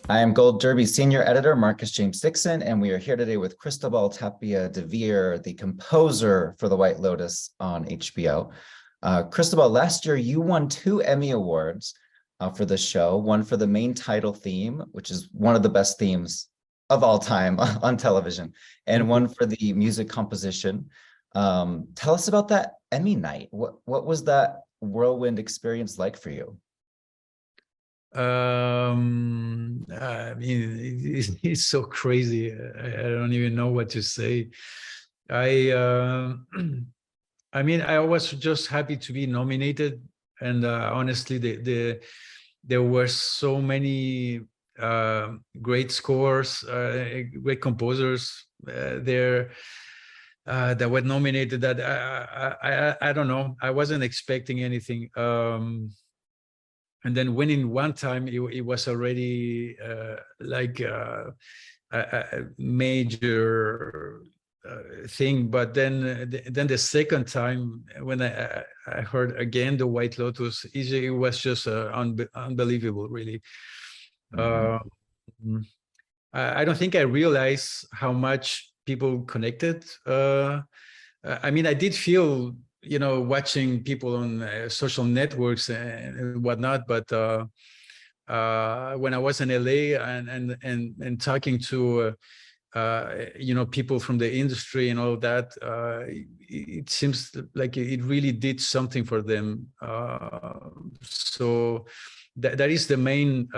I am Gold Derby Senior Editor Marcus James Dixon, and we are here today with Cristobal Tapia de Veer, the composer for The White Lotus on HBO. Cristobal, last year you won 2 Emmy Awards for the show, one for the main title theme, which is one of the best themes of all time on television, and one for the music composition. Tell us about that Emmy night. What was that whirlwind experience like for you? I mean, it's so crazy. I don't even know what to say. I mean, I was just happy to be nominated, and honestly, there were so many great scores, great composers there that were nominated. That I don't know. I wasn't expecting anything. And then winning one time, it was already like a major thing. But then the second time, when I heard again the White Lotus, it was just unbelievable, really. I don't think I realized how much people connected. I mean, I did feel, watching people on social networks and whatnot, but when I was in LA and talking to people from the industry and all that, it seems like it really did something for them. So that is the main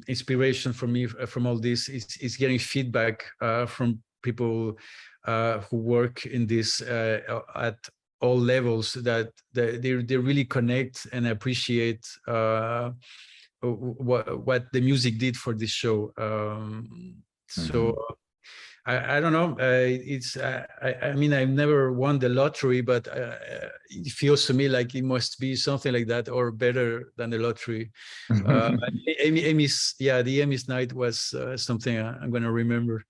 inspiration for me from all this is getting feedback from people who work in this at all levels, that they really connect and appreciate what the music did for this show. So I don't know. I mean, I've never won the lottery, but it feels to me like it must be something like that or better than the lottery. Emmys, yeah, the Emmys night was something I'm going to remember.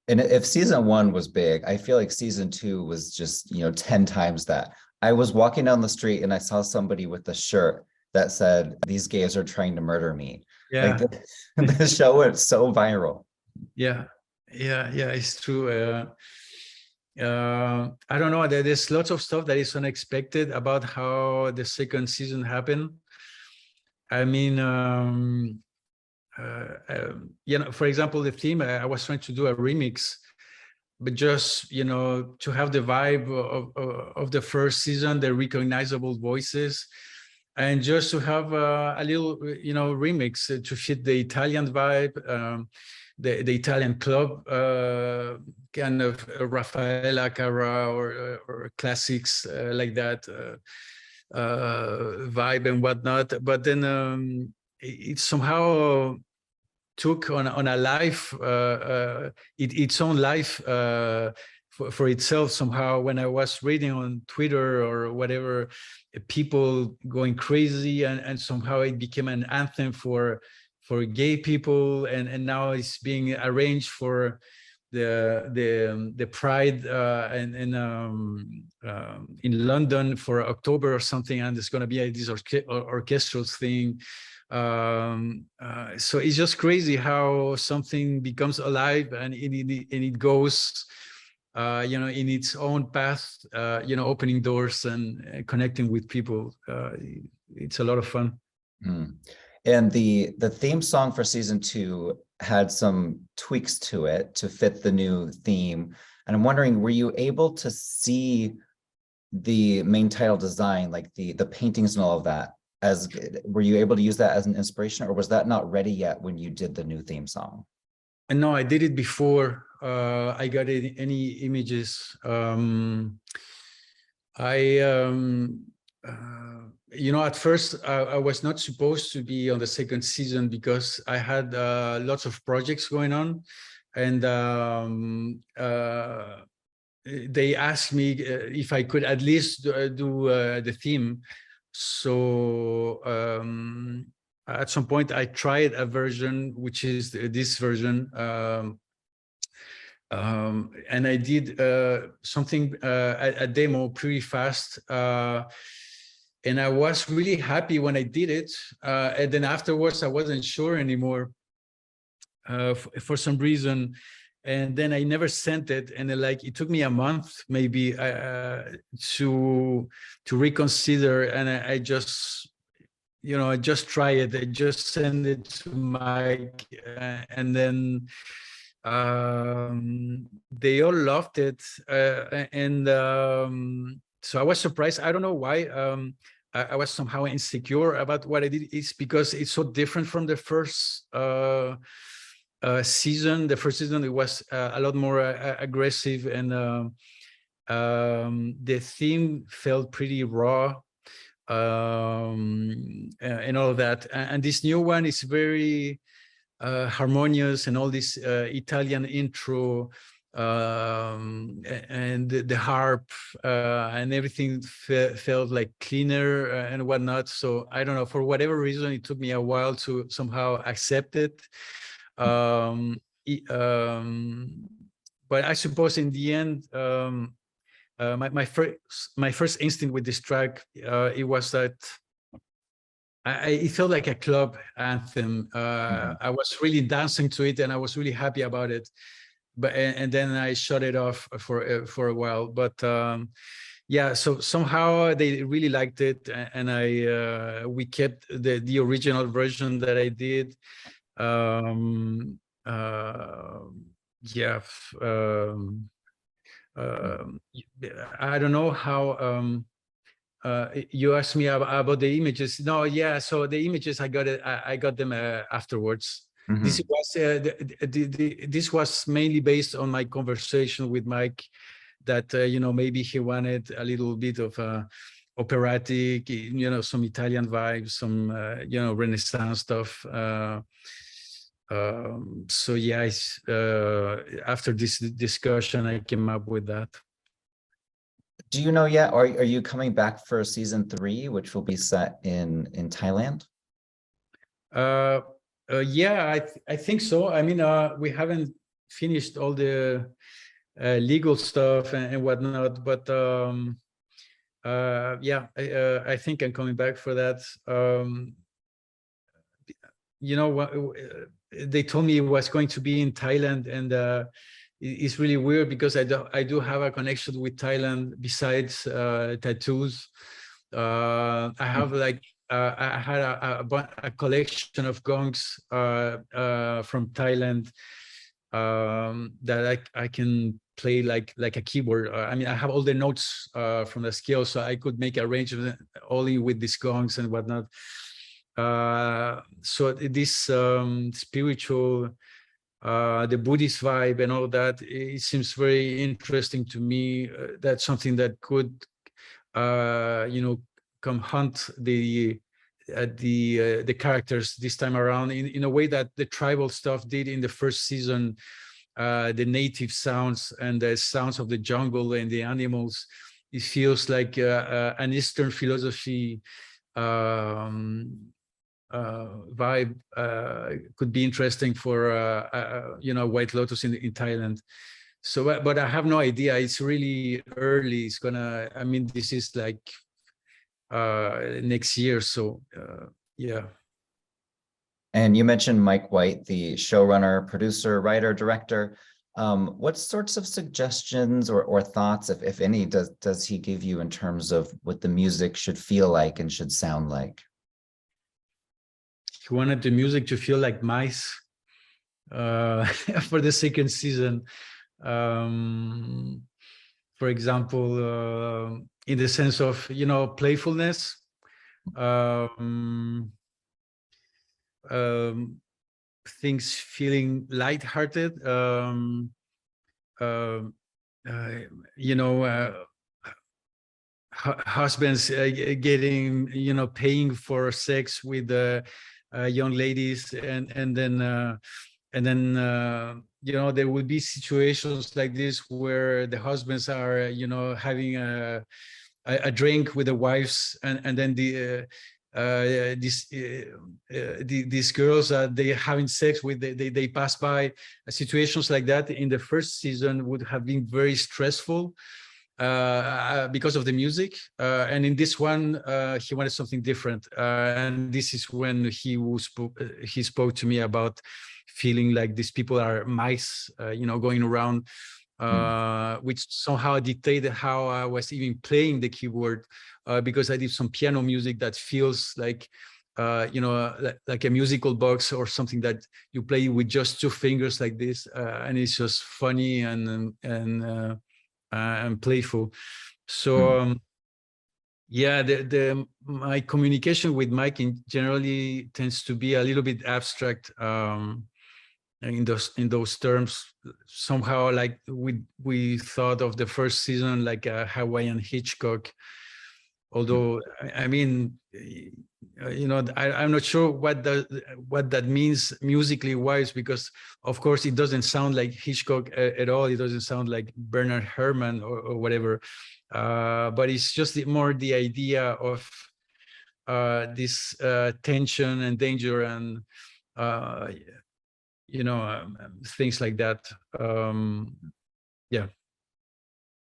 And if season 1 was big, I feel like season 2 was just, 10 times that. I was walking down the street and I saw somebody with a shirt that said, "These gays are trying to murder me." Yeah. Like the show went so viral. Yeah, it's true. I don't know. There's lots of stuff that is unexpected about how the second season happened. I mean, for example, the theme, I was trying to do a remix, but just, to have the vibe of the first season, the recognizable voices, and just to have a little, remix to fit the Italian vibe, the Italian club, kind of Raffaella Carrà or classics like that vibe and whatnot. But then it somehow took on a life, its own life for itself somehow. When I was reading on Twitter or whatever, people going crazy, and somehow it became an anthem for gay people, and now it's being arranged for the Pride in London for October or something, and there's going to be this orchestral thing. So it's just crazy how something becomes alive and it goes in its own path, opening doors and connecting with people. It's a lot of fun. And the theme song for season 2 had some tweaks to it to fit the new theme. And I'm wondering, were you able to see the main title design, like the paintings and all of that, were you able to use that as an inspiration, or was that not ready yet when you did the new theme song? And no, I did it before I got any images. At first I was not supposed to be on the second season because I had lots of projects going on, and they asked me if I could at least do the theme. So at some point I tried a version, which is this version, and I did something, a demo pretty fast. and I was really happy when I did it. And then afterwards, I wasn't sure anymore for some reason. And then I never sent it. And then, like, it took me a month maybe to reconsider. And I just, I just try it. I just send it to Mike, and then they all loved it. And so I was surprised. I don't know why. I was somehow insecure about what I did. It's because it's so different from the first season. The first season, it was a lot more aggressive, and the theme felt pretty raw, and all of that. And this new one is very harmonious, and all this Italian intro, and the harp, and everything felt like cleaner and whatnot. So I don't know, for whatever reason, it took me a while to somehow accept it. But I suppose in the end, my first instinct with this track, it was that it felt like a club anthem. I was really dancing to it, and I was really happy about it. But and then I shut it off for a while. But yeah, so somehow they really liked it, and we kept the original version that I did. Yeah. I don't know how. You asked me about the images. No, yeah. So the images, I got them afterwards. Mhm. This was mainly based on my conversation with Mike, that maybe he wanted a little bit of operatic, some Italian vibes, some Renaissance stuff. So yeah, after this discussion, I came up with that. Do you know yet, or are you coming back for season 3, which will be set in Thailand? Yeah, I think so. I mean, we haven't finished all the legal stuff and whatnot, but yeah, I think I'm coming back for that. What they told me it was going to be in Thailand, and it's really weird because I do have a connection with Thailand besides tattoos. I have like I had a collection of gongs from Thailand that I can play like a keyboard. I mean, I have all the notes from the scale, so I could make arrangements only with these gongs and whatnot. So this spiritual, the Buddhist vibe and all that, it seems very interesting to me. That's something that could, come haunt the characters this time around in a way that the tribal stuff did in the first season. The native sounds and the sounds of the jungle and the animals. It feels like an Eastern philosophy vibe could be interesting for White Lotus in Thailand. So, but I have no idea. It's really early. I mean, this is like next year. So yeah. And you mentioned Mike White, the showrunner, producer, writer, director. What sorts of suggestions or thoughts, if any, does he give you in terms of what the music should feel like and should sound like? He wanted the music to feel like mice for the second season. For example, in the sense of, playfulness. Things feeling lighthearted. Husbands getting, paying for sex with young ladies, and then there will be situations like this where the husbands are having a drink with the wives, and then these girls they're having sex with, they pass by. Situations like that in the first season would have been very stressful, because of the music. And in this one, he wanted something different. And this is when he spoke to me about feeling like these people are mice, going around, which somehow dictated how I was even playing the keyboard, because I did some piano music that feels like, like a musical box or something that you play with just two fingers like this, and it's just funny and playful. So yeah, my communication with Mike generally tends to be a little bit abstract, in those terms. Somehow, like we thought of the first season like a Hawaiian Hitchcock, although I mean, I'm not sure what that means musically wise, because of course it doesn't sound like Hitchcock at all. It doesn't sound like Bernard Herrmann or whatever, but it's just more the idea of this tension and danger and things like that. Yeah.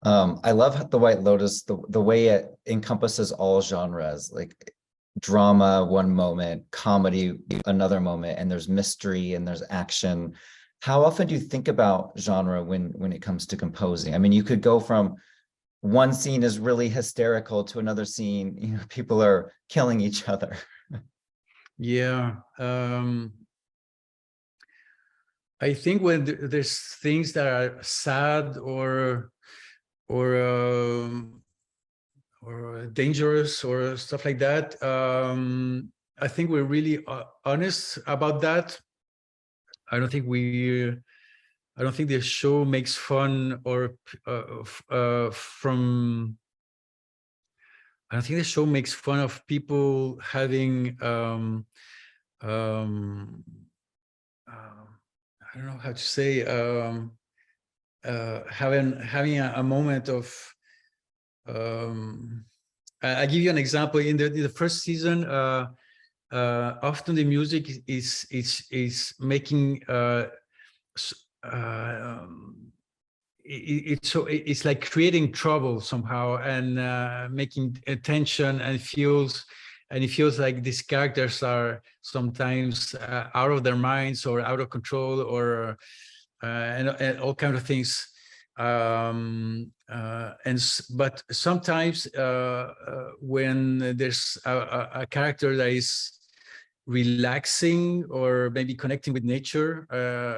I love the White Lotus, the way it encompasses all genres, like drama one moment, comedy another moment, and there's mystery and there's action. How often do you think about genre when it comes to composing? I mean, you could go from one scene is really hysterical to another scene, people are killing each other. Yeah. I think when there's things that are sad or dangerous or stuff like that, I think we're really honest about that. I don't think the show makes fun I don't think the show makes fun of people having I don't know how to say, having a moment of I give you an example. In the first season, often the music is making it's like creating trouble somehow, and making tension, and it feels like these characters are sometimes out of their minds or out of control, or and all kinds of things. But sometimes when there's a character that is relaxing or maybe connecting with nature,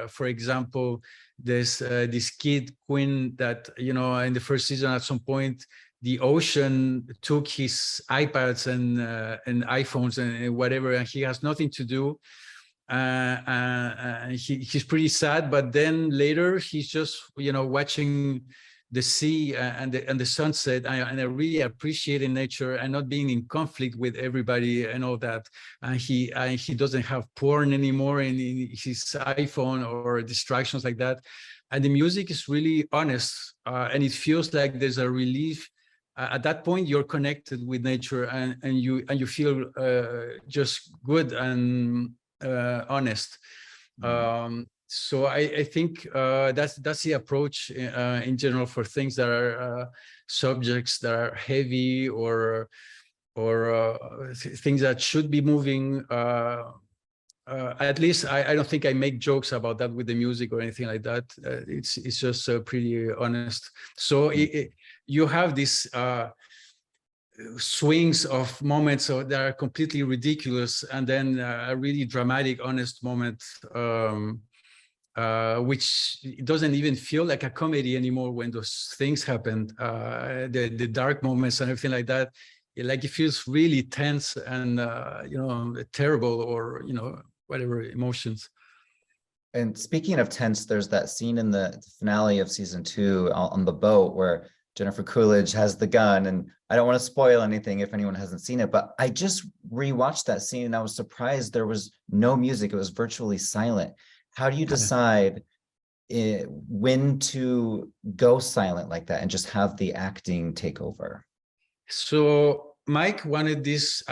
for example, there's this kid Quinn that, in the first season, at some point the ocean took his iPads and iPhones and whatever, and he has nothing to do. He's pretty sad, but then later he's just watching the sea and the sunset, and I really appreciating nature and not being in conflict with everybody and all that. And he doesn't have porn anymore in his iPhone or distractions like that. And the music is really honest, and it feels like there's a relief. At that point, you're connected with nature, and you feel just good and honest. So I think that's the approach in general for things that are subjects that are heavy or things that should be moving. At least I don't think I make jokes about that with the music or anything like that. It's just pretty honest. So you have this swings of moments that are completely ridiculous, and then a really dramatic, honest moment, which doesn't even feel like a comedy anymore when those things happen. The dark moments and everything like that, it feels really tense and terrible, or whatever emotions. And speaking of tense, there's that scene in the finale of season 2 on the boat where Jennifer Coolidge has the gun, and I don't want to spoil anything if anyone hasn't seen it, but I just rewatched that scene and I was surprised there was no music. It was virtually silent. How do you decide when to go silent like that and just have the acting take over? So Mike wanted this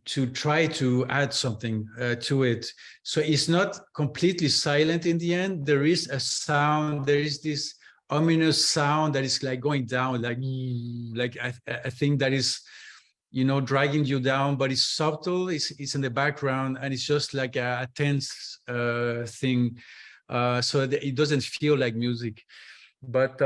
to try to add something to it. So it's not completely silent in the end. There is a sound, there is this ominous sound that is like going down, like I think that is, you know, dragging you down, but it's subtle, it's in the background, and it's just like a tense thing, so that it doesn't feel like music. But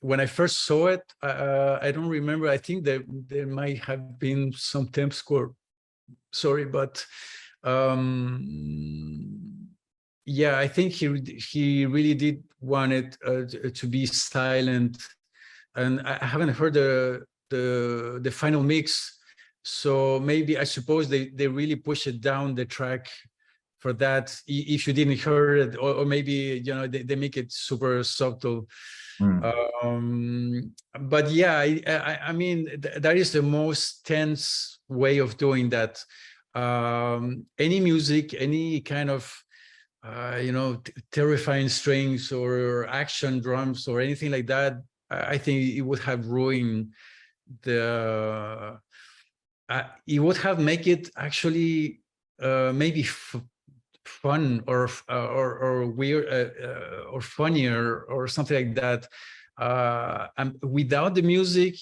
when I first saw it, I don't remember. I think there might have been some temp score. Sorry, but yeah, I think he really did want it to be silent, and I haven't heard the final mix. So maybe, I suppose they really push it down the track for that, if you didn't hear it, or maybe, you know, they make it super subtle. But yeah, I mean, that is the most tense way of doing that. Any music, any kind of you know, terrifying strings or action drums or anything like that, I think it would have ruined the it would have make it actually maybe fun or weird or funnier or something like that. And without the music,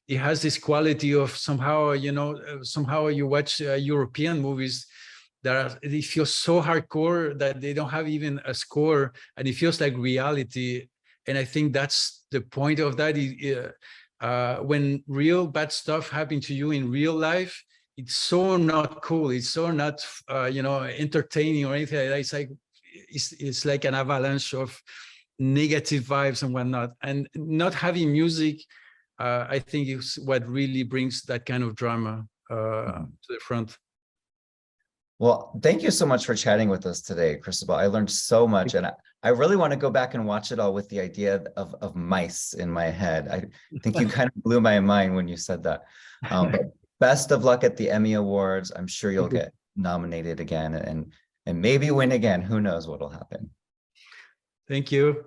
it has this quality of somehow, you know, somehow you watch European movies that they feel so hardcore that they don't have even a score, and it feels like reality. And I think that's the point of that. When real bad stuff happens to you in real life, it's so not cool. It's so not, you know, entertaining or anything like that. It's like, it's like an avalanche of negative vibes and whatnot. And not having music, I think, is what really brings that kind of drama to the front. Well, thank you so much for chatting with us today, Cristobal. I learned so much, and I really want to go back and watch it all with the idea of mice in my head. I think you kind of blew my mind when you said that. But best of luck at the Emmy Awards. I'm sure you'll get nominated again and maybe win again. Who knows what'll happen. Thank you.